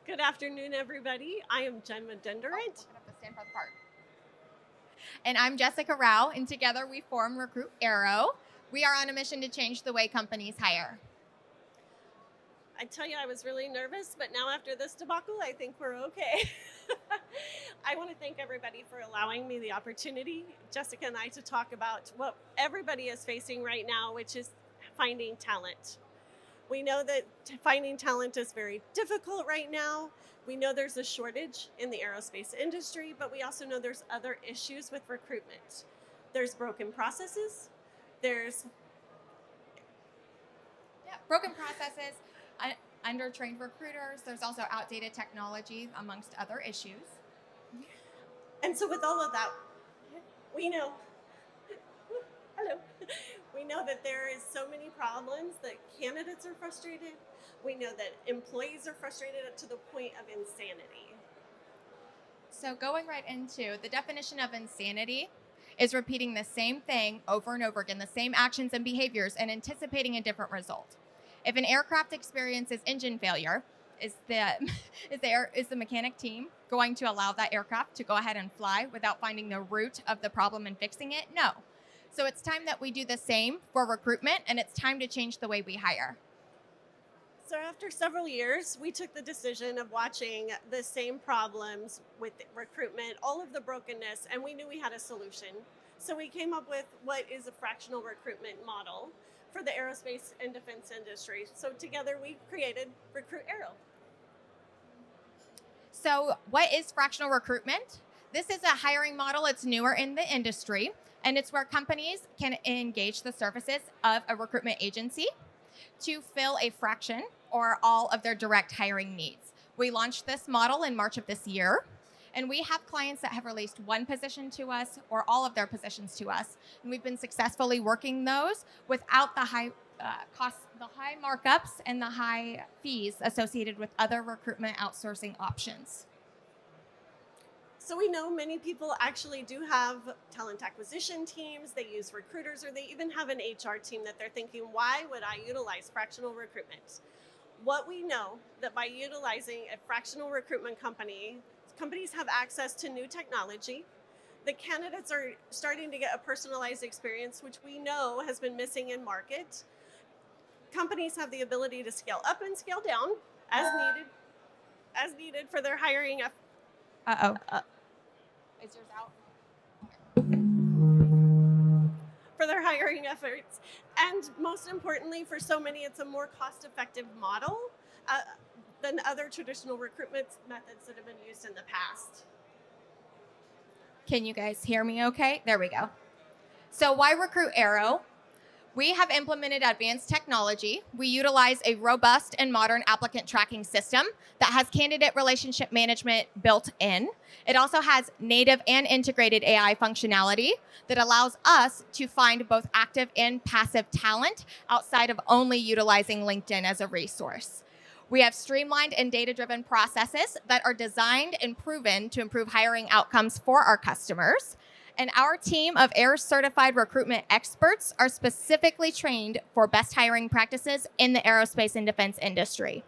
Good afternoon, everybody. I am Gemma Denderant. And I'm Jessica Rao, and together we form Recruit Arrow. We are on a mission to change the way companies hire. I tell you, I was really nervous, but now after this debacle, I think we're okay. I want to thank everybody for allowing me the opportunity, Jessica and I, to talk about what everybody is facing right now, which is finding talent. We know that finding talent is very difficult right now. We know there's a shortage in the aerospace industry, but we also know there's other issues with recruitment. There's broken processes. There's Broken processes, under-trained recruiters. There's also outdated technology, amongst other issues. And so with all of that, we know, hello, we know that there is so many problems that candidates are frustrated. We know that employees are frustrated to the point of insanity. So going right into the definition of insanity is repeating the same thing over and over again, the same actions and behaviors, and anticipating a different result. If an aircraft experiences engine failure, is the mechanic team going to allow that aircraft to go ahead and fly without finding the root of the problem and fixing it? No. So it's time that we do the same for recruitment, and it's time to change the way we hire. So after several years, we took the decision of watching the same problems with recruitment, all of the brokenness, and we knew we had a solution. So we came up with what is a fractional recruitment model for the aerospace and defense industry. So together we created Recruit Arrow. So what is fractional recruitment? This is a hiring model. It's newer in the industry, and it's where companies can engage the services of a recruitment agency to fill a fraction or all of their direct hiring needs. We launched this model in March of this year, and we have clients that have released one position to us or all of their positions to us, and we've been successfully working those without the high costs, the high markups, and the high fees associated with other recruitment outsourcing options. So we know many people actually do have talent acquisition teams, they use recruiters, or they even have an HR team that they're thinking, why would I utilize fractional recruitment? What we know that by utilizing a fractional recruitment company, companies have access to new technology. The candidates are starting to get a personalized experience, which we know has been missing in market. Companies have the ability to scale up and scale down as needed for their hiring. Is yours out? For their hiring efforts. And most importantly, for so many, it's a more cost-effective model than other traditional recruitment methods that have been used in the past. Can you guys hear me okay? There we go. So why Recruit Arrow? We have implemented advanced technology. We utilize a robust and modern applicant tracking system that has candidate relationship management built in. It also has native and integrated AI functionality that allows us to find both active and passive talent outside of only utilizing LinkedIn as a resource. We have streamlined and data-driven processes that are designed and proven to improve hiring outcomes for our customers. And our team of AIR-certified recruitment experts are specifically trained for best hiring practices in the aerospace and defense industry.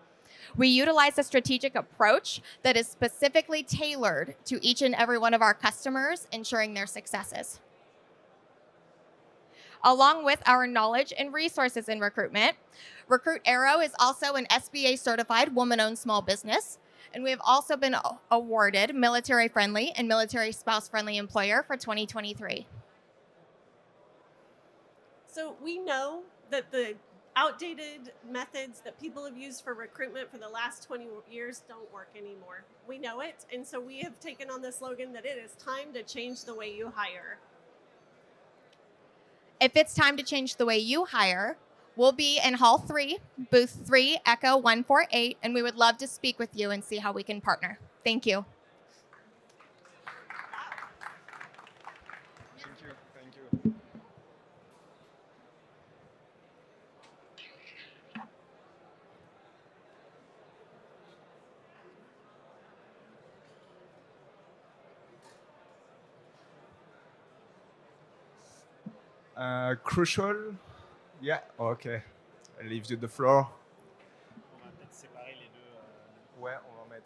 We utilize a strategic approach that is specifically tailored to each and every one of our customers, ensuring their successes. Along with our knowledge and resources in recruitment, Recruit Arrow is also an SBA-certified woman-owned small business. And we have also been awarded military-friendly and military spouse-friendly employer for 2023. So we know that the outdated methods that people have used for recruitment for the last 20 years don't work anymore. We know it, and so we have taken on the slogan that it is time to change the way you hire. If it's time to change the way you hire, we'll be in Hall 3, Booth 3, Echo 148, and we would love to speak with you and see how we can partner. Thank you. Thank you. Crucial? Yeah, okay. I leave you the floor. On va peut-être séparer les deux. Ouais, on va en mettre.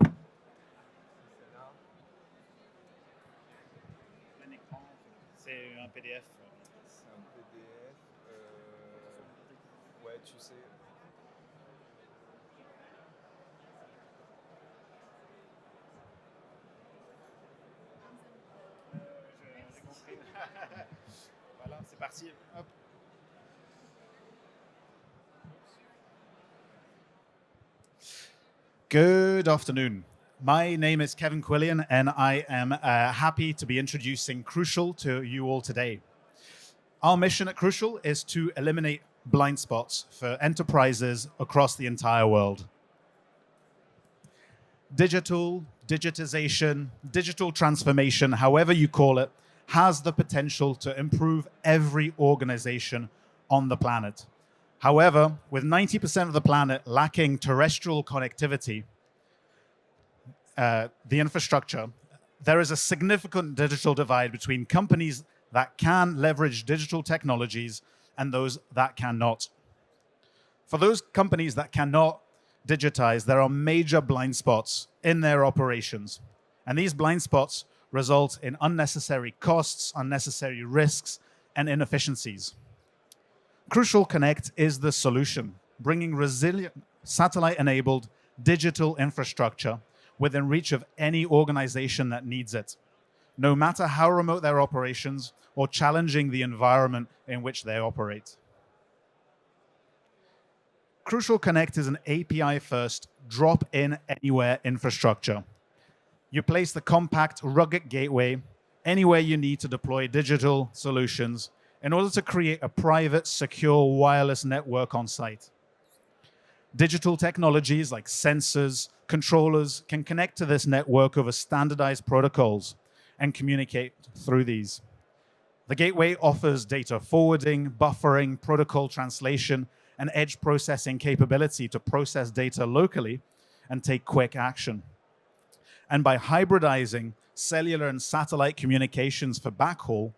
Celle-là. Un écran, c'est un PDF. C'est un PDF. Ouais, tu sais. J'ai compris. Voilà, c'est parti. Hop. Good afternoon. My name is Kevin Quillian, and I am happy to be introducing Crucial to you all today. Our mission at Crucial is to eliminate blind spots for enterprises across the entire world. Digitization, digital transformation, however you call it, has the potential to improve every organization on the planet. However, with 90% of the planet lacking terrestrial connectivity, the infrastructure, there is a significant digital divide between companies that can leverage digital technologies and those that cannot. For those companies that cannot digitize, there are major blind spots in their operations. And these blind spots result in unnecessary costs, unnecessary risks, and inefficiencies. Crucial Connect is the solution, bringing resilient, satellite-enabled digital infrastructure within reach of any organization that needs it, no matter how remote their operations or challenging the environment in which they operate. Crucial Connect is an API-first, drop-in anywhere infrastructure. You place the compact, rugged gateway anywhere you need to deploy digital solutions in order to create a private, secure wireless network on site. Digital technologies like sensors, controllers can connect to this network over standardized protocols and communicate through these. The gateway offers data forwarding, buffering, protocol translation, and edge processing capability to process data locally and take quick action. And by hybridizing cellular and satellite communications for backhaul,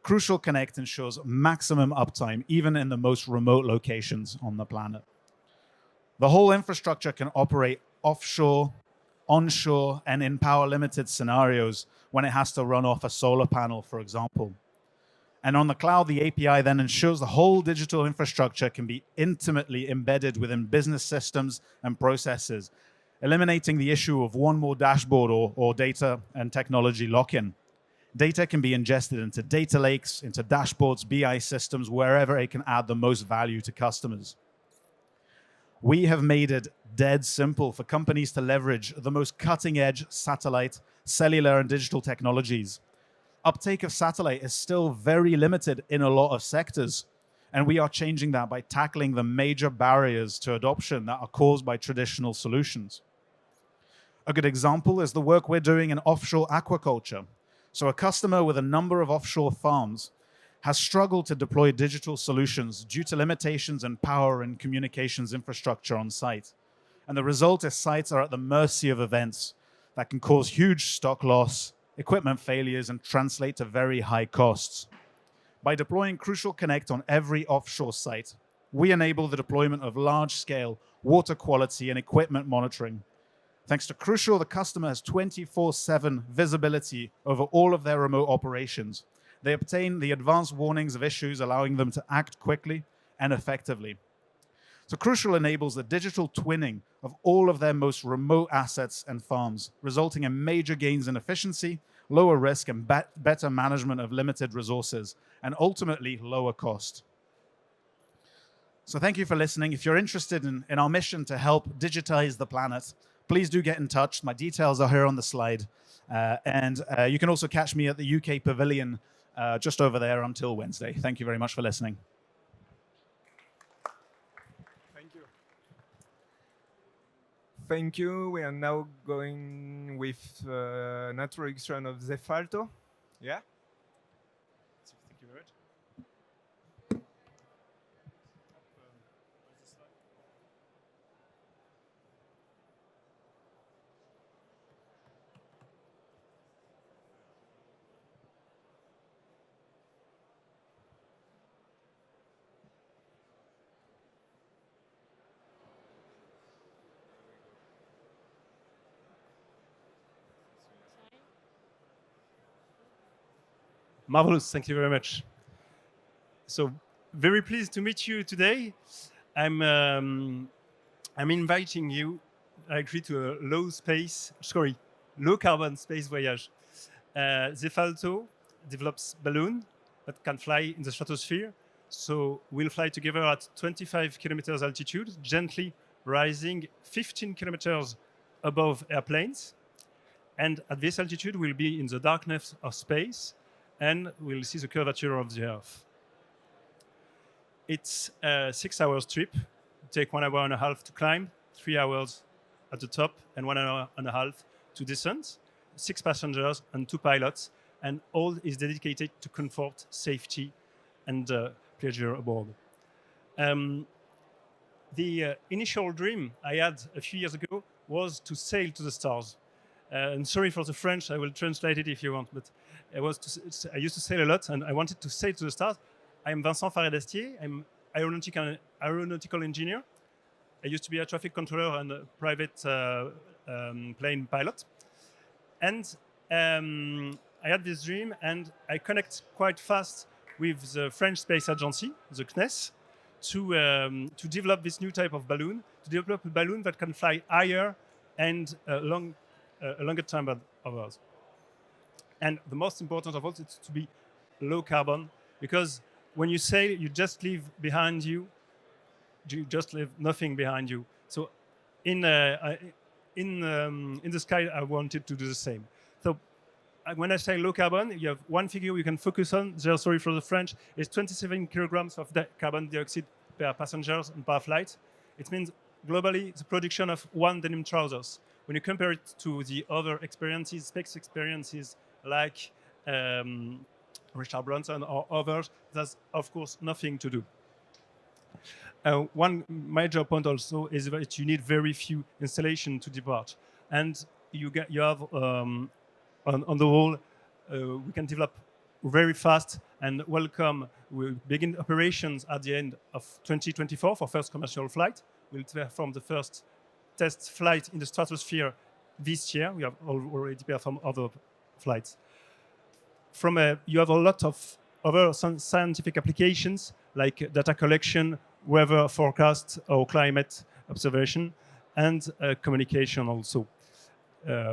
Crucial Connect ensures maximum uptime, even in the most remote locations on the planet. The whole infrastructure can operate offshore, onshore, and in power-limited scenarios when it has to run off a solar panel, for example. And on the cloud, the API then ensures the whole digital infrastructure can be intimately embedded within business systems and processes, eliminating the issue of one more dashboard or data and technology lock-in. Data can be ingested into data lakes, into dashboards, BI systems, wherever it can add the most value to customers. We have made it dead simple for companies to leverage the most cutting-edge satellite, cellular, and digital technologies. Uptake of satellite is still very limited in a lot of sectors, and we are changing that by tackling the major barriers to adoption that are caused by traditional solutions. A good example is the work we're doing in offshore aquaculture. So a customer with a number of offshore farms has struggled to deploy digital solutions due to limitations in power and communications infrastructure on site. And the result is sites are at the mercy of events that can cause huge stock loss, equipment failures, and translate to very high costs. By deploying Crucial Connect on every offshore site, we enable the deployment of large-scale water quality and equipment monitoring. Thanks to Crucial, the customer has 24/7 visibility over all of their remote operations. They obtain the advanced warnings of issues, allowing them to act quickly and effectively. So Crucial enables the digital twinning of all of their most remote assets and farms, resulting in major gains in efficiency, lower risk, and better management of limited resources, and ultimately lower cost. So thank you for listening. If you're interested in our mission to help digitize the planet, please do get in touch. My details are here on the slide. And you can also catch me at the UK Pavilion just over there until Wednesday. Thank you very much for listening. Thank you. Thank you. We are now going with an introduction of Zefalto. Yeah? Thank you very much. Marvelous, thank you very much. So, very pleased to meet you today. I'm inviting you actually to a low carbon space voyage. Zefalto develops balloon that can fly in the stratosphere. So we'll fly together at 25 kilometers altitude, gently rising 15 kilometers above airplanes. And at this altitude, we'll be in the darkness of space, and we'll see the curvature of the Earth. It's a 6 hours trip. Take 1 hour and a half to climb, 3 hours at the top, and 1 hour and a half to descend. 6 passengers and 2 pilots, and all is dedicated to comfort, safety, and pleasure aboard. The initial dream I had a few years ago was to sail to the stars. And sorry for the French, I will translate it if you want, but I used to sail a lot, and I wanted to sail to the stars. I'm Vincent Faret-Dastier. I'm aeronautical engineer. I used to be a traffic controller and a private plane pilot. And I had this dream, and I connect quite fast with the French Space Agency, the CNES, to develop this new type of balloon, to develop a balloon that can fly higher and a longer time of hours. And the most important of all is to be low carbon, because when you sail, you just leave behind you, you just leave nothing behind you. So in the sky, I wanted to do the same. So when I say low carbon, you have one figure you can focus on. Sorry for the French. It's 27 kilograms of carbon dioxide per passengers and per flight. It means globally the production of 1 denim trousers. When you compare it to the other experiences, space experiences like Richard Branson or others, there's of course nothing to do. One major point also is that you need very few installations to depart, and you have on the whole we can develop very fast and welcome. We'll begin operations at the end of 2024 for first commercial flight. We'll perform the first test flight in the stratosphere this year. We have already performed other flights. You have a lot of other scientific applications like data collection, weather forecast or climate observation, and communication also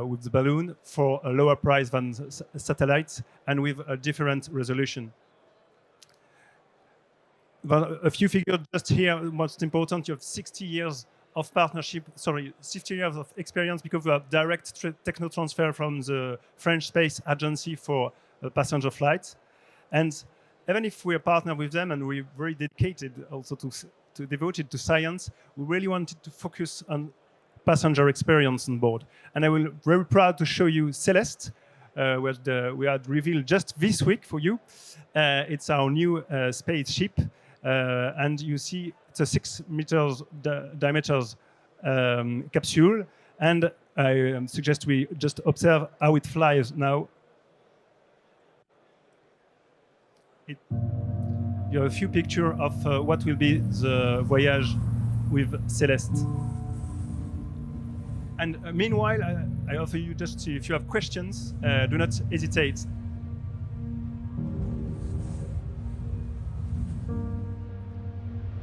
with the balloon for a lower price than satellites and with a different resolution. But a few figures just here, most important, you have 60 years of partnership, 60 years of experience because we have direct techno transfer from the French Space Agency for passenger flights. And even if we are partnered with them and we're very dedicated also to devoted to science, we really wanted to focus on passenger experience on board. And I will very proud to show you Celeste, which we had revealed just this week for you. It's our new spaceship. And you see it's a 6 meters diameter capsule. And I suggest we just observe how it flies now. You have a few pictures of what will be the voyage with Celeste. And meanwhile, I offer you just if you have questions, do not hesitate.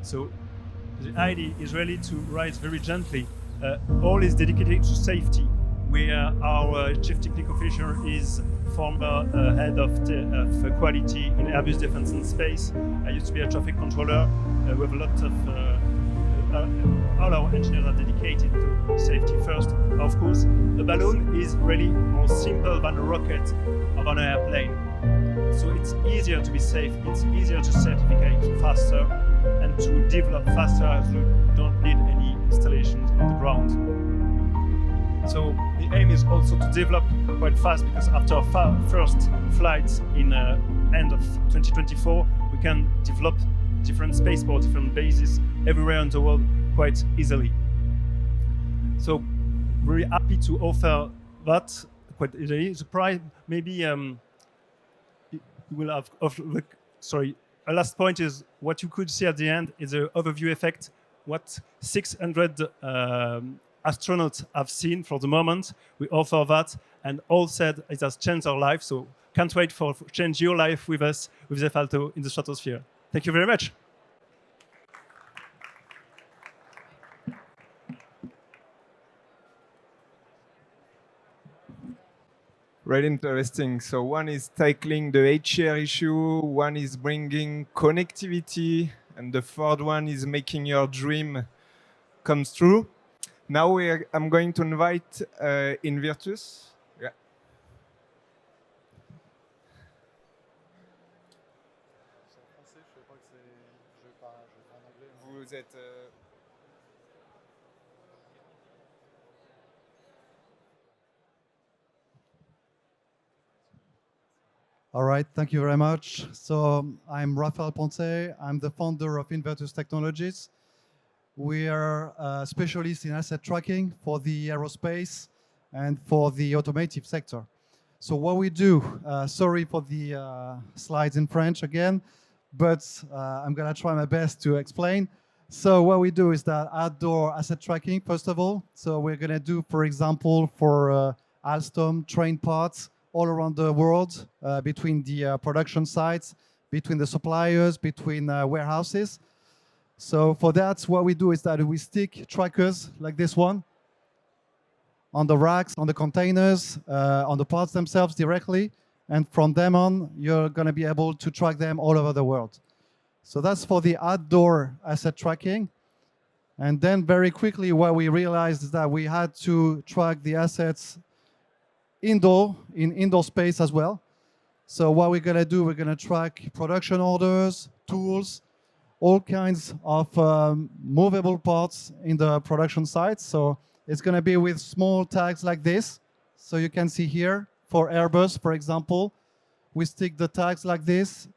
So the idea is really to rise very gently. All is dedicated to safety, where our chief technical officer is former head of quality in Airbus Defence and Space. I used to be a traffic controller with a lot of all our engineers are dedicated to safety first. Of course, a balloon is really more simple than a rocket of an airplane. So it's easier to be safe, it's easier to certificate faster and to develop faster as you don't need any installations on the ground. So the aim is also to develop quite fast because after our first flights in end of 2024, we can develop different spaceports, different bases everywhere in the world quite easily. So very happy to offer that quite easily. The price maybe will have a last point is what you could see at the end is the overview effect. What 600 astronauts have seen for the moment. We offer that, and all said it has changed our life. So can't wait for change your life with us, with Zefalto in the stratosphere. Thank you very much. Really interesting. So one is tackling the HR issue, one is bringing connectivity, and the third one is making your dream come true. Now I'm going to invite Invirtus. Yeah. Vous êtes, All right, thank you very much. So I'm Raphael Ponce. I'm the founder of Invertus Technologies. We are specialists in asset tracking for the aerospace and for the automotive sector. So what we do, sorry for the slides in French again, but I'm gonna try my best to explain. So what we do is that outdoor asset tracking, first of all. So we're gonna do, for example, for Alstom train parts, all around the world, between the production sites, between the suppliers, between warehouses. So for that, what we do is that we stick trackers like this one on the racks, on the containers, on the parts themselves directly. And from them on, you're going to be able to track them all over the world. So that's for the outdoor asset tracking. And then very quickly, what we realized is that we had to track the assets in indoor space as well. So what we're going to do, we're going to track production orders, tools, all kinds of movable parts in the production sites. So it's going to be with small tags like this. So you can see here for Airbus, for example, we stick the tags like this.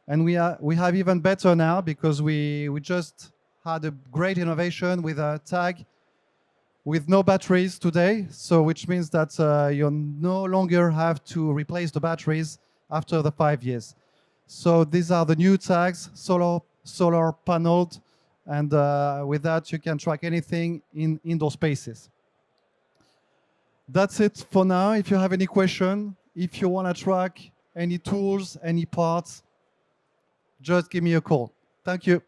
And we have even better now because we just had a great innovation with a tag with no batteries today, so which means that you no longer have to replace the batteries after the 5 years. So these are the new tags, solar paneled, and with that you can track anything in indoor spaces. That's it for now. If you have any question, if you want to track any tools, any parts, just give me a call. Thank you.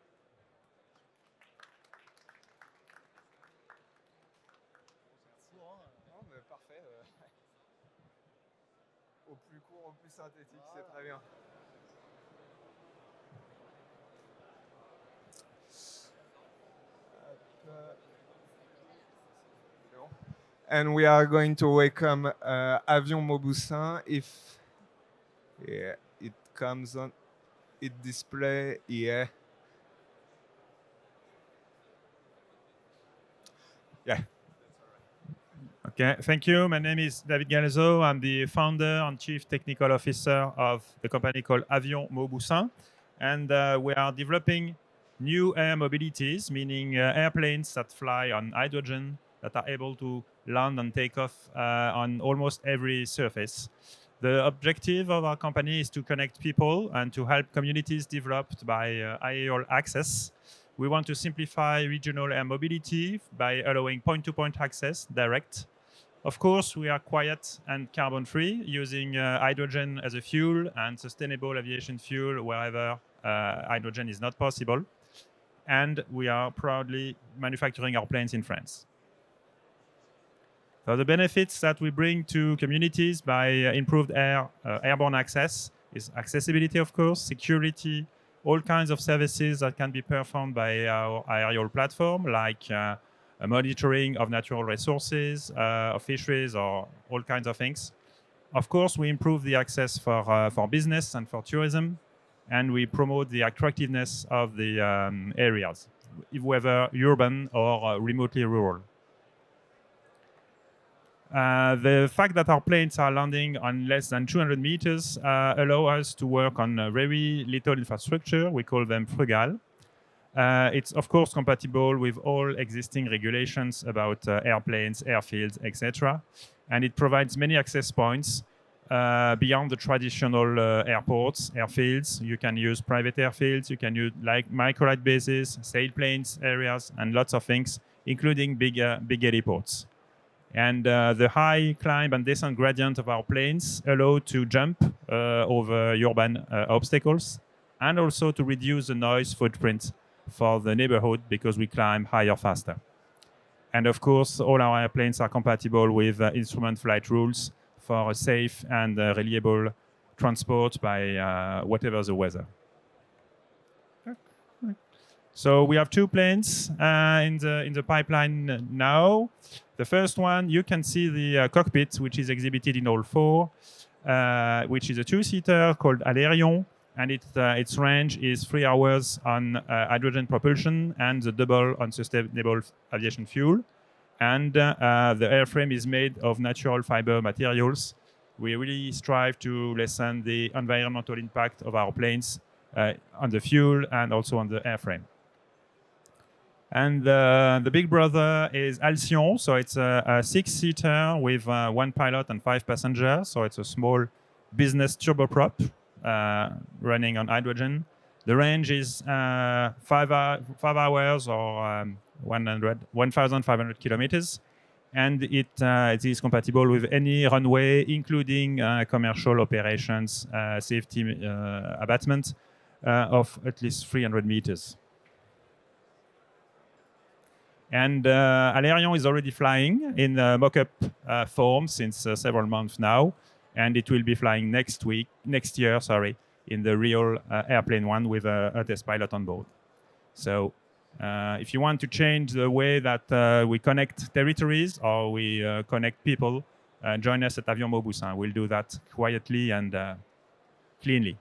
Au plus court, au plus synthétique, c'est très bien. And we are going to welcome Avion Mauboussin. If it comes on, it display here. Yeah. Okay, thank you. My name is David Galzo. I'm the founder and chief technical officer of the company called Avion Mauboussin. And we are developing new air mobilities, meaning airplanes that fly on hydrogen, that are able to land and take off on almost every surface. The objective of our company is to connect people and to help communities developed by aerial access. We want to simplify regional air mobility by allowing point-to-point access direct. Of course, we are quiet and carbon-free, using hydrogen as a fuel and sustainable aviation fuel wherever hydrogen is not possible. And we are proudly manufacturing our planes in France. So the benefits that we bring to communities by improved airborne access is accessibility, of course, security, all kinds of services that can be performed by our aerial platform, like monitoring of natural resources, of fisheries, or all kinds of things. Of course, we improve the access for business and for tourism, and we promote the attractiveness of the areas, whether urban or remotely rural. The fact that our planes are landing on less than 200 meters allow us to work on very little infrastructure. We call them frugal. It's of course compatible with all existing regulations about airplanes, airfields, etc. And it provides many access points beyond the traditional airports, airfields. You can use private airfields, you can use like microlight bases, sailplanes areas, and lots of things including big heliports. And the high climb and descent gradient of our planes allow to jump over urban obstacles, and also to reduce the noise footprint for the neighborhood because we climb higher faster. And of course, all our airplanes are compatible with instrument flight rules for a safe and reliable transport by whatever the weather. So we have 2 planes in the pipeline now. The first one, you can see the cockpit, which is exhibited in all 4, which is a 2-seater called Alérion, and its range is 3 hours on hydrogen propulsion and the double on sustainable aviation fuel. And the airframe is made of natural fiber materials. We really strive to lessen the environmental impact of our planes on the fuel and also on the airframe. And the big brother is Alcyon, so it's a 6-seater with 1 pilot and 5 passengers. So it's a small business turboprop running on hydrogen. The range is 5 hours or 1,500 kilometers, and it is compatible with any runway, including commercial operations, safety abatement of at least 300 meters. And Alérion is already flying in mock-up form since several months now, and it will be flying next year, in the real airplane one with a test pilot on board. So if you want to change the way that we connect territories or we connect people, join us at Avion Mauboussin. We'll do that quietly and cleanly.